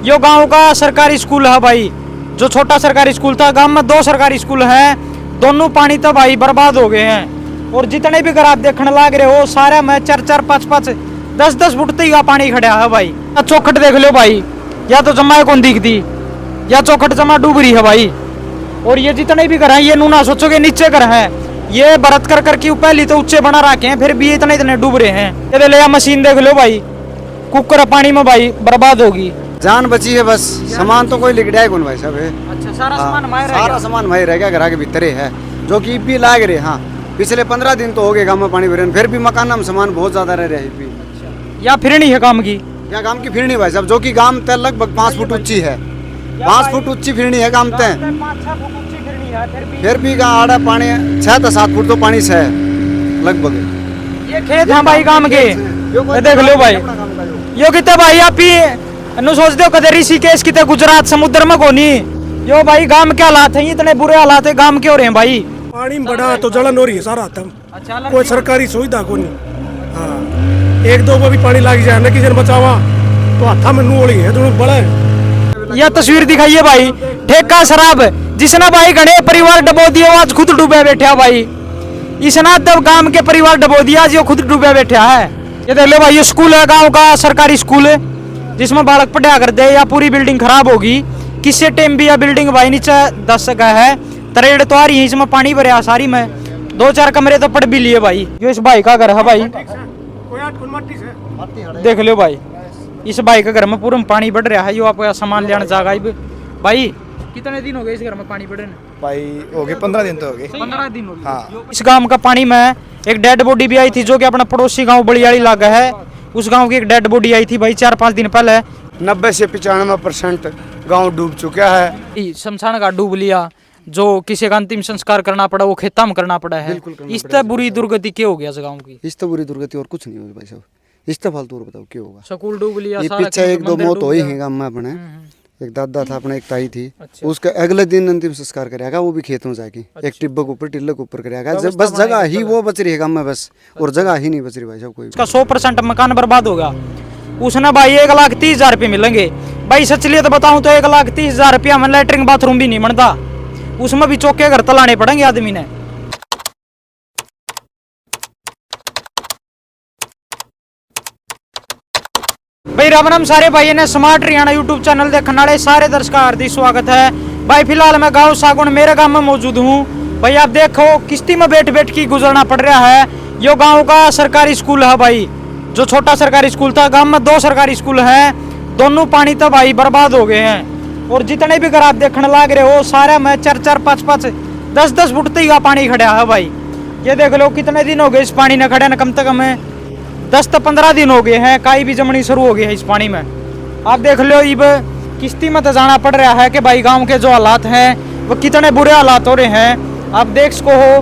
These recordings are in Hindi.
यो गांव का सरकारी स्कूल है भाई। जो छोटा सरकारी स्कूल था, गांव में 2 सरकारी स्कूल हैं, दोनों पानी तो भाई बर्बाद हो गए हैं। और जितने भी घर आप देखने लग रहे हो सारे में 4-4, 5-5, 10-10 फुट तक का पानी खड़ा है भाई। चौखट देख लो भाई, या तो जमा कौन दिखती या चौखट जमा डूब रही है भाई। और ये जितने भी घर हैं ये नूना सोचोगे नीचे घर हैं, ये बरत कर करके पहले तो ऊंचे बना रखे हैं, फिर भी ये इतने डूब रहे हैं। ये ले मशीन देख लो भाई, कुकर पानी में भाई बर्बाद होगी। जान बची है बस, सामान तो कोई लिगड़ा है कौन भाई साहब है। अच्छा, सारा सामान सारा सामान वही रह गया, घर के भीतर है जो कि भी लाग रहे। हाँ, पिछले 15 दिन तो हो गए गाँव में पानी भरे, फिर भी मकान में सामान बहुत ज्यादा रह रहे हैं। या फिर नहीं है काम की, या गांव की फिरनी भाई साहब, जो कि गांव तय लगभग 5 फुट ऊंची है। 5 फुट ऊंची फिरनी है गांव तय, फिर भी आड़ा पानी 6 से 7 फुट तो पानी से है लगभग। ये खेत है भाई गांव के, देख लो भाई। यो कितने भाई आप ही नु सोच दो कदे ऋषिकेश कितने गुजरात समुद्र में कोनी। यो भाई गांव के हालात है, इतने बुरे हालात है गांव के हो रहे हैं भाई। पानी बड़ा तो जलन हो रही है सारा तम। अच्छा, कोई सरकारी सुविधा को नहीं। हाँ, 1-2 को भी पानी लग जाए न किसी बचावा तो हाथा में नूली है दोनों बड़ा। यह तस्वीर दिखाइए भाई, ठेका शराब जिसने भाई घने परिवार डबो दिए, आज खुद डूबे बैठा भाई। इसना तब गांव के परिवार डबो दिया, जो खुद डूबे बैठा है। ये देख लो भाई, ये स्कूल है गांव का सरकारी स्कूल है, जिसमें बालक पढ़ा कर दे या पूरी बिल्डिंग खराब होगी। किसी टाइम भी यह बिल्डिंग भाई नीचे 10 का है, तरेड़ तो आ रही है, इसमें पानी भरे सारी में 2-4 कमरे तो पड़ भी लिए भाई। जो इस भाई का घर है भाई, देख लो भाई, इस भाई के घर में पूरा पानी बढ़ रहा है। यो आपका सामान लेने जाएगा भाई। कितने दिन हो गए इस घर में पानी बढ़ने? भाई हो गए 15 दिन तो हो गए। 15 दिन हो गए। हाँ। इस गांव का पानी में एक डेड बॉडी भी आई थी, जो कि अपना पड़ोसी गांव बलियाड़ी लागा है, उस गांव की एक डेड बॉडी आई थी भाई 4-5 दिन पहले। 90 से 95% गाँव डूब चुका है। शमशान घाट डूब लिया, जो किसी का अंतिम संस्कार करना पड़ा वो खेता में करना पड़ा है। इस तरह बुरी दुर्गति क्या हो गया इस गाँव की? इस तो बुरी दुर्गति और कुछ नहीं होगी भाई साहब, इस तो फालतू और बताओ क्या होगा। स्कूल डूब लिया, ये पीछे 1-2 मौत हुई है गाँव में अपने। एक दादा था अपना, एक ताई थी। अच्छा। उसका अगले दिन अंतिम संस्कार करेगा, वो भी खेत में जाके। अच्छा। एक टिब्बे के ऊपर टिल्ले के ऊपर करेगा। बस जगह ही वो बच रही है गाँव में बस, और जगह ही नहीं बच रही भाई साहब कोई। उसका 100% मकान बर्बाद होगा। उसने भाई 1,30,000 रुपये मिलेंगे भाई। सच लिए तो बताऊं तो 1,30,000 रुपया में लेटरिन बाथरूम भी नहीं बनता, उसमें भी चौके घर तलाने पड़ेंगे आदमी ने। भाई राम राम सारे भाई ने स्मार्ट हरियाणा यूट्यूब चैनल देखने वाले सारे दर्शकों का हार्दिक स्वागत है भाई। फिलहाल मैं गांव सागुन मेरे गांव में मौजूद हूँ भाई। आप देखो किश्ती में बैठ बैठ के गुजरना पड़ रहा है। यो गांव का सरकारी स्कूल है भाई। जो छोटा सरकारी स्कूल था, गांव में 2 सरकारी स्कूल हैं, दोनों पानी तो भाई बर्बाद हो गए हैं। और जितने भी घर आप देखने लग रहे हो सारे में 4-4, 5-5, 10-10 फुट तक का पानी खड़ा है भाई। ये देख लो कितने दिन हो गए इस पानी ने खड़े न, कम से कम 10 से 15 दिन हो गए हैं। काई भी जमनी शुरू हो गई है इस पानी में। आप देख लो अब किश्ती में तो जाना पड़ रहा है कि भाई गांव के जो हालात हैं वो कितने बुरे हालात हो रहे हैं। आप देख सको हो,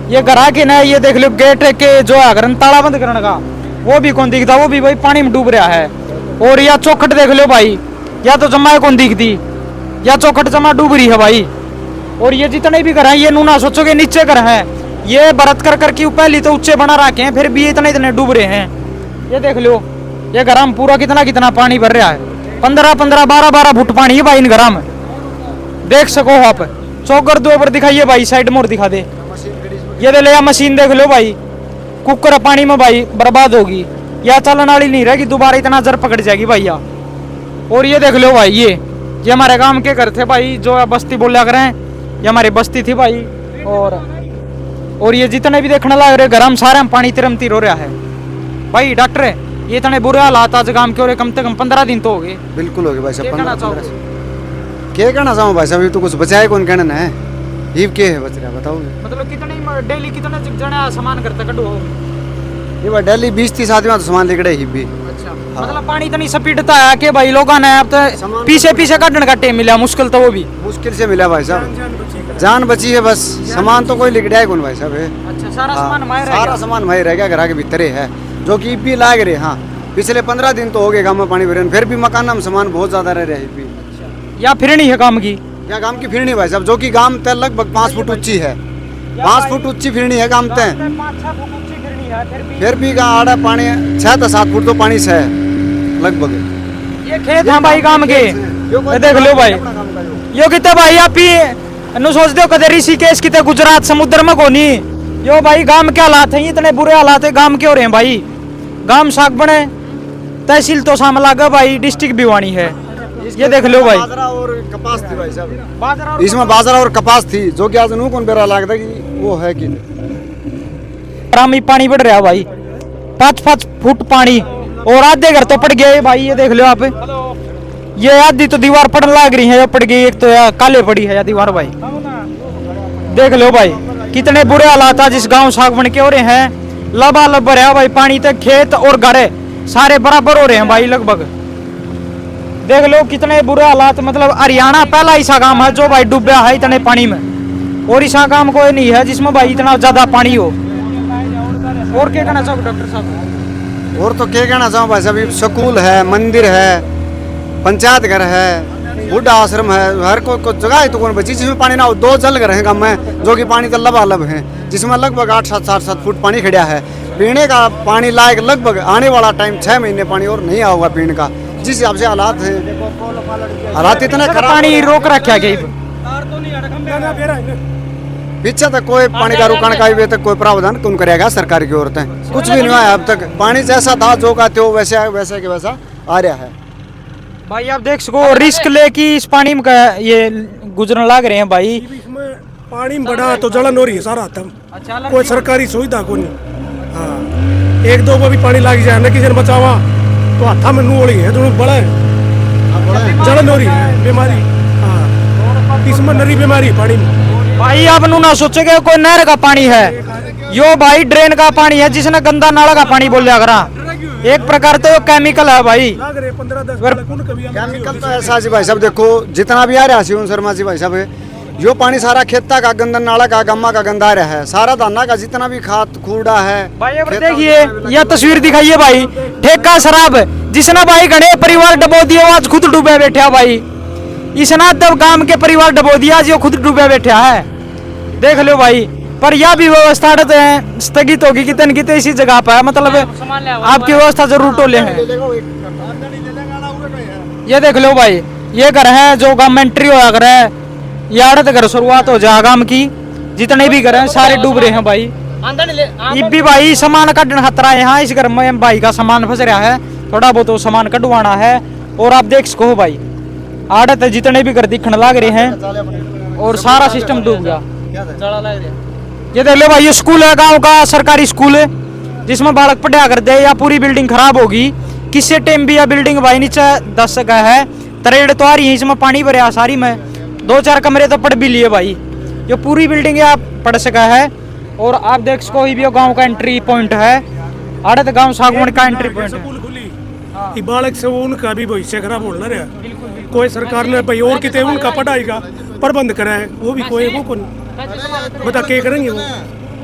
ये घर के ना, ये देख लो गेट के जो है घर ताला बंद करने का वो भी कौन दिखता, वो भी भाई पानी में डूब रहा है। और या चौखट देख लो भाई, या तो जमा कौन दिखती या चौखट जमा डूब रही है भाई। और ये जितने भी घर हैं ये नूना सोचोगे नीचे घर हैं, ये बरत कर करके पहले तो ऊंचे बना रखे हैं, फिर भी ये इतने डूब रहे हैं। ये देख लो, ये घर में पूरा कितना पानी भर रहा है। 15-15, 12-12 फुट पानी है भाई इन घर में, देख सको आप। चौकर दो ऊपर दिखाइए भाई, साइड मोड़ दिखा दे। ये दे ले मशीन देख लो भाई, कुकर पानी में भाई बर्बाद होगी, या चलन वाली नहीं रहेगी, दोबारा इतना जर पकड़ जाएगी भैया। और ये देख लो भाई, ये हमारे गांव के घर थे भाई, जो बस्ती बोला करें, ये हमारी बस्ती थी भाई। और ये जितने भी देखने लग रहे घर में सारे में पानी तिरमती रो रहा है भाई। डॉक्टर ये इतने बुरे हालात आज गांव के, और कम से कम 15 दिन तो हो गए। बिल्कुल हो गए भाई साहब। क्या कहना चाहूँ भाई साहब, तो कुछ बचाए कौन कहना है, ये क्या है बच रहा बताओ। मतलब कितने डेली कितने जने सामान करते कटो? ये भाई डेली 20-30 आदमी तो सामान लेकर ही भी। अच्छा। हाँ। मतलब पानी इतनी स्पीड है कि भाई लोगों ने अब तो पीछे काटने का टाइम मिला, मुश्किल तो वो भी मुश्किल से मिला भाई साहब। जान बची है बस, सामान तो कोई लिगड़ा है कौन भाई साहब है। अच्छा, सारा सामान वही रह गया घर के भीतर है, जो कि भी लाग रहे। हाँ, पिछले 15 दिन तो हो गए गाँव में पानी भरे, फिर भी मकान में सामान बहुत ज्यादा रह रहे हैं। या फिर नहीं है काम की, या गांव की फिरनी भाई साहब, जो कि गांव तय लगभग 5 फुट ऊंची है। 5 फुट ऊंची फिरनी है गांव तय, फिर भी आड़ा पानी 6 से 7 फुट तो पानी से है लगभग। ये खेत हैं भाई गांव के, ये देख लो भाई। यो कितने भाई आप ही नु सोचते हो कदे ऋषिकेश कितने गुजरात समुद्र में कोनी। यो भाई गांव के हालात हैं, इतने बुरे हालात है गांव के हो रहे हैं भाई। गांव सागबन है, तहसील तो सामलागा भाई, डिस्ट्रिक्ट भिवानी है। ये देख लो भाई, बाजरा और कपास थी भाई साहब, इसमें बाजरा और कपास थी, जो कि आज नू कौन बेरा लगता कि वो है कि रामी पानी बढ़ रहा भाई, 5-5 फुट पानी, और आधे घर तो पड़ गए भाई। ये देख लो आप, ये आधी तो दीवार पड़ने लग रही है, पड़ गई एक तो यार काले पड़ी है या दीवार भाई। देख लो भाई कितने बुरे हालात आज इस गांव सागवन के हो रहे हैं। लबालब भर है भाई पानी, तक खेत और घर सारे बराबर हो रहे हैं भाई लगभग। देख लो कितने बुरे हालात, मतलब हरियाणा पहला ऐसा गांव है जो भाई डूबा है इतने पानी में, और ऐसा गांव कोई नहीं है जिसमें भाई इतना ज्यादा पानी हो। और क्या कहना चाहोगे डॉक्टर साहब? और तो क्या कहना चाहूँ भाई साहब, स्कूल है, मंदिर है, पंचायत घर है, बुढ़ा आश्रम है, हर को जगह है तो कौन बची जिसमें पानी ना हो। 2 जल घर हैं गाँव में जो कि पानी का लबालब है, जिसमें लगभग 8-7 फुट पानी खड़ा है। पीने का पानी लायक लगभग आने वाला टाइम 6 महीने पानी और नहीं आऊगा पीने का, जिस हिसाब से हालात है। हालात इतने खराब, पानी रोक रखा गया पीछे तक कोई पानी का रुकाने का भी तक कोई प्रावधान कौन करेगा सरकार की ओर से, कुछ भी नहीं हुआ है अब तक। पानी जैसा था जो का त्यों वैसे के वैसा आ रहा है भाई। आप देख सको रिस्क लेके इस पानी में ये गुजरने लग रहे हैं भाई। इसमें पानी में बड़ा तो जलन हो रही है सारा तम, कोई सरकारी सुविधा को नहीं। हाँ, 1-2 को भी पानी लग जाए ना किसी ने बचावा तो हाथा में नूड़ी है, तो बड़ा है, जलन हो रही है बीमारी। हाँ, इसमें नरी बीमारी पानी में भाई। आप ना सोचे कि कोई नहर का पानी है, यो भाई ड्रेन का पानी है, जिसने गंदा नाला का पानी बोल लिया करा। एक प्रकार तो केमिकल है भाई। केमिकल तो ऐसा जी भाई साहब, देखो जितना भी आ रहा है शिवन शर्मा जी भाई साहब, यो पानी सारा खेता का गंदा नाला का गम्मा का गंदा आ रहा है, सारा दाना का जितना भी खाद कूड़ा है भाई। अब देखिए यह तस्वीर दिखाइए भाई, ठेका शराब जिसने भाई घने परिवार डबो दिया, आज खुद डूबे बैठा भाई। इसना तब गांव के परिवार डबो दिया, जो खुद डूबे बैठा है। देख लो भाई, पर यह भी व्यवस्था स्थगित होगी कितने कितने इसी जगह पर, मतलब आपकी व्यवस्था जरूर टोले हैं। ये देख लो भाई, ये घर है जो गवर्नमेंट्री होया घर है, ये आड़त घर शुरुआत हो जाए गांव की। जितने भी घर हैं सारे डूब रहे हैं भाई। ये भी भाई सामान कटन खतरा है। यहाँ इस घर में भाई का सामान फंस रहा है, थोड़ा बहुत तो सामान कटवाना है। और आप देख सको भाई, आड़त जितने भी घर दिखने लग रहे हैं, और सारा सिस्टम डूब गया। ये देख लो भाई, ये स्कूल है गांव का, सरकारी स्कूल है, जिसमें बालक पढ़ा कर दे या पूरी बिल्डिंग खराब होगी किसी टाइम भी। यह बिल्डिंग भाई नीचे 10 का है, तरेड़ तो आ रही है, इसमें पानी भरा सारी में। 2-4 कमरे तो पढ़ भी लिए भाई, ये पूरी बिल्डिंग आप पढ़ सका है। और आप देख सको भी गांव का एंट्री पॉइंट है, आड़त गांव सागवन का एंट्री पॉइंट है। स्कूल खुली, ये बालक से उनका भी भविष्य खराब हो रहा है। कोई सरकार ने भाई और कितने उनका पढ़ाई का प्रबंध करा है, वो भी कोई वो कौन बता क्या करेंगे वो,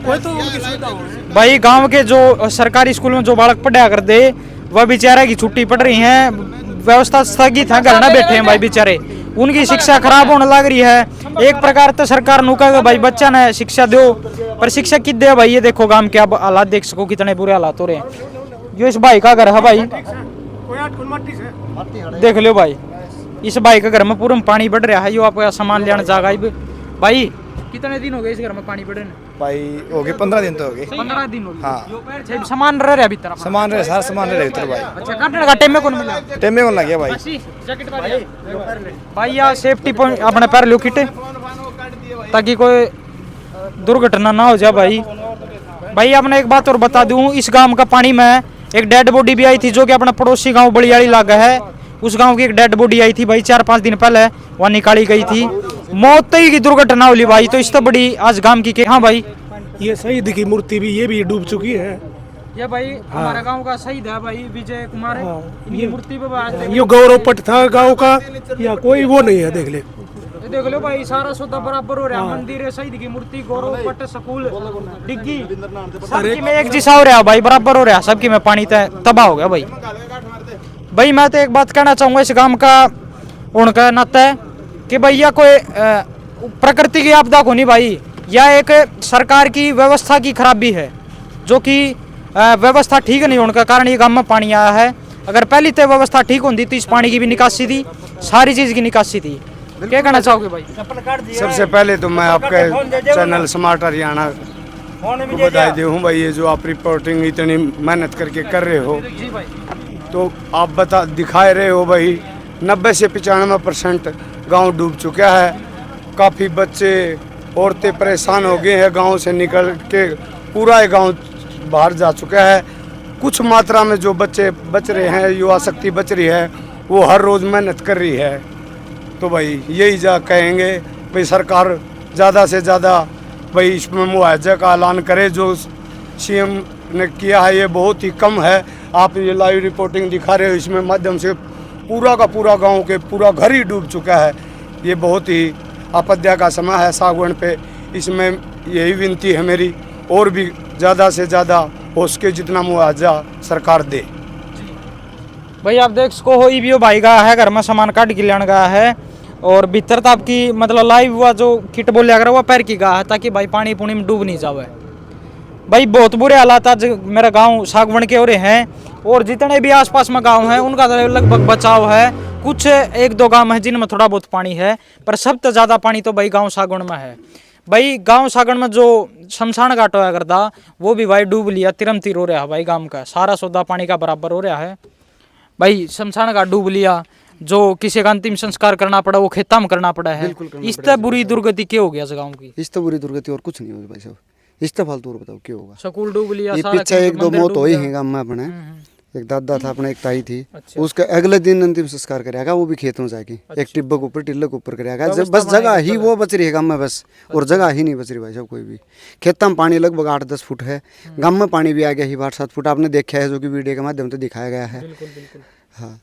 कोई तो उनकी सुविधा हो। भाई गांव के जो सरकारी स्कूल में जो बालक पढ़ा कर दे, वह बेचारा की छुट्टी पड़ रही है, व्यवस्था स्थगित है, घर ना बैठे हैं भाई बेचारे, उनकी शिक्षा खराब होने लग रही है। एक प्रकार तो सरकार नु कहेगा भाई बच्चा ने शिक्षा दो, पर शिक्षा कित दे भाई। ये देखो गांव के अब हालात देख सको कितने बुरे हालात हो रहे हैं। जो इस भाई का घर है भाई, देख लो भाई, इस भाई के घर में पूरा पानी बढ़ रहा है। यो आपको सामान लेने जाएगा भाई। कितने दिन हो गए इस घर में पानी बढ़ने? भाई हो गए 15 दिन तो हो गए। 15 दिन हो गए। हाँ, सामान रह रहा है भीतर, सामान रहे, सारा सामान रहे भीतर भाई। अच्छा, काटने का टाइम में कौन मिला? टाइम में कौन लग गया भाई? भाई यार सेफ्टी पॉइंट अपने पैर लो किटे, ताकि कोई दुर्घटना ना हो जाए भाई। भाई आपने एक बात और बता दूं, इस गांव का पानी में एक डेड बॉडी भी आई थी, जो कि अपना पड़ोसी गांव बलियाड़ी लागा है, उस गांव की एक डेड बॉडी आई थी भाई 4-5 दिन पहले, वहाँ निकाली गई थी। मौत की दुर्घटना हुई भाई, तो इस तो बड़ी आज गांव की। हाँ भाई, ये शहीद की मूर्ति भी ये भी डूब चुकी है। ये भाई हमारा गांव का शहीद है भाई विजय कुमार, इनकी मूर्ति पे ये गौरव पट था गांव का, या कोई वो नहीं है। देख ले, देख लो भाई, सारा सौदा बराबर हो रहा है। मंदिर है, शहीद की मूर्ति, गौरव पट, स्कूल, डिग्गी, सबकी में एक जैसा हो रहा है भाई, बराबर हो रहा है सबकी में। पानी तबाह हो गया भाई। भाई मैं तो एक बात कहना चाहूंगा इस गांव का उनका नाता है कि भैया कोई प्रकृति की आपदा को नहीं भाई, यह एक सरकार की व्यवस्था की खराबी है, जो कि व्यवस्था ठीक नहीं होने के कारण ये गांव में पानी आया है। अगर पहली तो व्यवस्था ठीक होती तो इस पानी की भी निकासी थी, सारी चीज की निकासी थी। क्या कहना चाहोगे भाई? सबसे पहले तो मैं आपके चैनल स्मार्ट हरियाणा को बधाई दूँ भाई, ये जो आप रिपोर्टिंग इतनी मेहनत करके कर रहे हो, तो आप दिखाए रहे हो भाई 90 से 95% गांव डूब चुका है। काफ़ी बच्चे औरतें परेशान हो गए हैं, गांव से निकल के पूरा गांव बाहर जा चुका है। कुछ मात्रा में जो बच्चे बच रहे हैं, युवा शक्ति बच रही है, वो हर रोज़ मेहनत कर रही है। तो भाई यही कहेंगे भाई सरकार ज़्यादा से ज़्यादा भाई इसमें मुआवजे का ऐलान करे। जो सीएम ने किया है ये बहुत ही कम है। आप ये लाइव रिपोर्टिंग दिखा रहे हो, इसमें माध्यम से पूरा का पूरा गांव के पूरा घर ही डूब चुका है। ये बहुत ही आपदा का समय है सागवान पे। इसमें यही विनती है मेरी, और भी ज़्यादा से ज़्यादा हो सके जितना मुआवजा सरकार दे। भाई आप देख सको हो भी भाई गया है, घर में सामान काट के लेने गया है, और भीतर तो आपकी मतलब लाइव हुआ जो किट बोलिया कर वो पैर की गया है, ताकि भाई पानी पुनी में डूब नहीं जावे। भाई बहुत बुरे हालात आज मेरा गांव सागवान के हो रहे हैं, और जितने भी आसपास में गांव हैं उनका लगभग बचाव है। कुछ एक दो गांव है जिनमें थोड़ा बहुत पानी है, पर सबसे ज़्यादा पानी तो भाई गांव सागवान में है। भाई गांव सागवान में जो शमशान घाट होया करता वो भी भाई डूब लिया, तिरम तीर हो रहा है भाई। गांव का सारा सौदा पानी का बराबर हो रहा है भाई। शमशान घाट डूब लिया, जो किसी का अंतिम संस्कार करना पड़ा वो खेता में करना पड़ा है। इस तरह बुरी दुर्गति क्या हो गया इस गाँव की? इस तो बुरी दुर्गति और कुछ नहीं होगी भाई साहब। इस तो फालतू और बताओ क्या होगा। स्कूल डूब लिया, ये पीछे एक दो मौत हुई है गाँव में अपने। एक दादा था अपने, एक ताई थी। उसका अगले दिन अंतिम संस्कार करेगा, वो भी खेत में जाके एक टिब्बे के ऊपर टिल्ले के ऊपर करेगा। बस जगह ही वो बच रही है गाँव में बस, और जगह ही नहीं बच रही भाई साहब कोई भी। खेत में पानी लगभग 8-10 फुट है, गाँव में पानी भी आ गया ही 8-7 फुट। आपने देखा है जो कि वीडियो के माध्यम से दिखाया गया है। हाँ,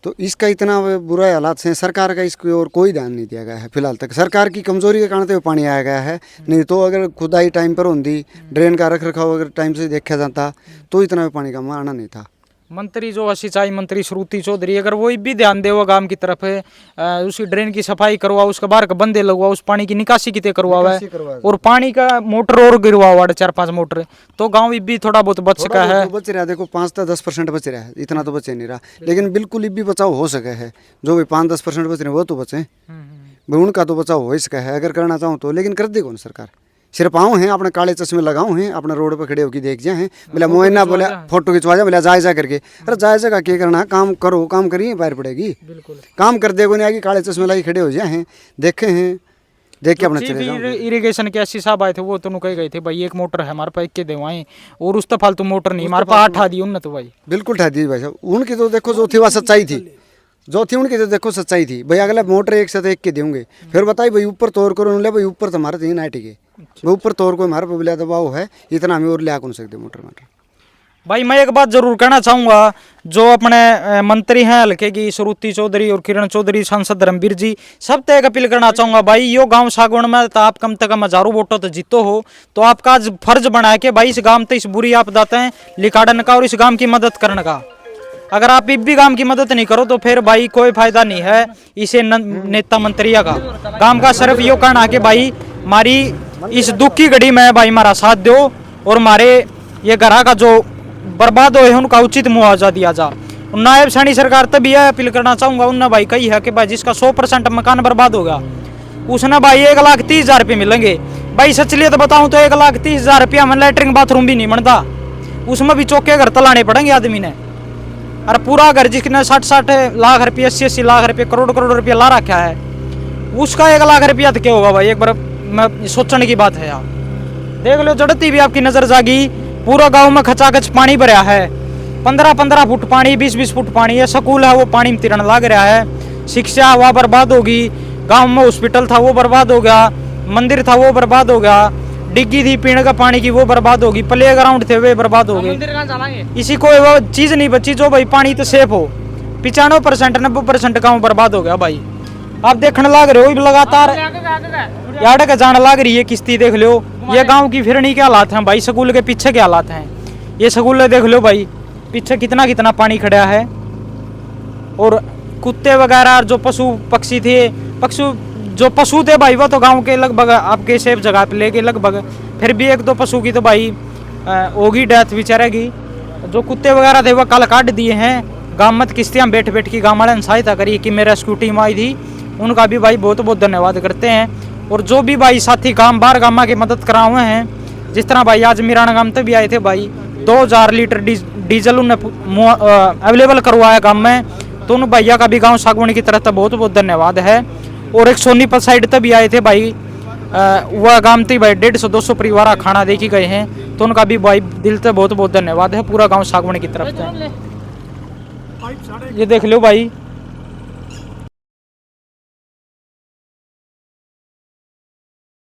तो इसका इतना बुरा हालात से सरकार का इसकी ओर कोई ध्यान नहीं दिया गया है फिलहाल तक। सरकार की कमजोरी के कारण तो पानी आया गया है, नहीं तो अगर खुदाई टाइम पर होती, ड्रेन का रख रखाव अगर टाइम से देखा जाता तो इतना भी पानी का आना नहीं था। मंत्री जो सिंचाई मंत्री श्रुति चौधरी, अगर वो भी ध्यान देगा गांव की तरफ है, उसी ड्रेन की सफाई करवा, उसके बाहर का बंदे लगवा, उस पानी की निकासी कितने करवावा है, और पानी का मोटर और गिरवा 4-5 मोटर, तो गांव भी थोड़ा बहुत बच सका है। बच रहा है, देखो 5-10% बच रहा है, इतना तो बचे नहीं रहा, लेकिन बिल्कुल भी बचाव हो सके है। जो भी 5-10% बच रहे हैं वो तो बचे, उनका तो बचाव हो ही सका है अगर करना चाहूँ तो। लेकिन कर दे कौन सरकार? सिर्फ आऊँ हैं अपने काले चश्मे लगाऊँ हैं, अपने रोड पर खड़े होकर देख जाए हैं, बोला मोइना बोला फोटो खिंचवा जा, बोला जायजा करके। अरे जायजा का क्या करना, काम करो, काम करिए पैर पड़ेगी। काम कर देगो नहीं आगे, काले चश्मे लगे खड़े हो जाए हैं, देखे हैं, देख के अपने चले जाओ। इरिगेशन के एससी साहब आए थे, वो तो कह गए थे भाई एक मोटर है हमारे पास, के देवाएं, और उस तो फालतू मोटर नहीं हमारे पास 8 ठा दी उन तो भाई। बिल्कुल ठा दी भाई साहब। उनकी तो देखो जो थी वह सच्चाई थी, जो थी उनकी तो देखो सच्चाई थी भाई। अगला मोटर एक साथ एक के देंगे, फिर बताइए भाई ऊपर तोड़ करो, ले भाई ऊपर तो हमारे तीन नाइट के भाई ऊपर तोड़ को हमारे पे बिला दबाव है, इतना हमें और ले कौन सकते मोटर माटर। भाई मैं एक बात जरूर कहना चाहूँगा, जो अपने मंत्री हैं हल्के की श्रुति चौधरी और किरण चौधरी, सांसद धर्मवीर जी, सब तय अपील करना चाहूँगा भाई, यो गांव सागवान में तो आप कम से कम 1000 वोटों तो जीतो हो, तो आपका आज फर्ज बना के भाई इस गांव तो इस बुरी आपदा है लिकाड़न का और इस गांव की मदद करने का। अगर आप भी गांव की मदद नहीं करो तो फिर भाई कोई फायदा नहीं है इसे नेता मंत्रिया का। गांव का सिर्फ यो कहना कि भाई हमारी इस दुख की घड़ी में भाई हमारा साथ दो, और हमारे ये घरा का जो बर्बाद हुए उनका उचित मुआवजा दिया जा। नायब सैनी सरकार तभी यह अपील करना चाहूँगा, उनने भाई कही है कि भाई जिसका 100% मकान बर्बाद हो गया उसने भाई 1,30,000 रुपये मिलेंगे। भाई सचलियत बताऊँ तो 1,30,000 रुपया में लैट्रिन बाथरूम भी नहीं बनता, उसमें भी चौके घर तलाने पड़ेंगे आदमी ने। अरे पूरा घर जिसने 60-60 लाख रुपये, 80-80 लाख रुपये, करोड़ रुपया ला रखा है, उसका 1 लाख रुपया तो क्या होगा भाई? एक बार मैं सोचने की बात है यार। देख लो जड़ती भी आपकी नजर जागी, पूरा गांव में खचाखच पानी भरा है, 15-15 फुट पानी, 20-20 फुट पानी है। स्कूल है वो पानी में तिरन लग रहा है, शिक्षा वह बर्बाद होगी, गांव में हॉस्पिटल था वो बर्बाद हो गया, मंदिर था वो बर्बाद हो गया, डिग्गी थी पीने का पानी की वो बर्बाद होगी, प्ले ग्राउंड थे वे बर्बाद हो गए। इसी को वो चीज नहीं बची जो भाई पानी तो सेफ हो। 95% 90% गाँव बर्बाद हो गया भाई। आप देखने लग रहे हो लगातार यार का जाने लग रही है किस्ती। देख लो ये गांव की फिरनी के हालात हैं भाई, स्कूल के पीछे के हालात हैं। ये स्कूल देख लो भाई, पीछे कितना पानी खड़ा है, और कुत्ते वगैरह जो पशु पक्षी थे, जो पशु थे भाई वो तो गांव के लगभग आपके सेफ जगह पे लेके लगभग, फिर भी 1-2 पशु की तो भाई होगी डेथ बेचारे की। जो कुत्ते वगैरह थे वो कल काट दिए हैं, गाँव मत किश्तियाँ बैठ बैठ की गाँव वाले ने सहायता करी कि मेरा रेस्क्यू टीम आई थी, उनका भी भाई बहुत बहुत धन्यवाद करते हैं। और जो भी भाई साथी गाँव बाहर गाँव की मदद करा हुए हैं, जिस तरह भाई आज मीराना गाँव तक भी आए थे भाई, 2000 लीटर डीजल उन्हें अवेलेबल करवाया गाँव में, तो उन भैया का भी गाँव सागवानी की तरफ बहुत बहुत धन्यवाद है। और एक सोनीपत साइड तक भी आए थे भाई, वह गाँव थी भाई 150-200 परिवार खाना दे के गए हैं, तो उनका भी भाई दिल से बहुत बहुत धन्यवाद है पूरा गाँव सागवानी की तरफ से। ये देख लो भाई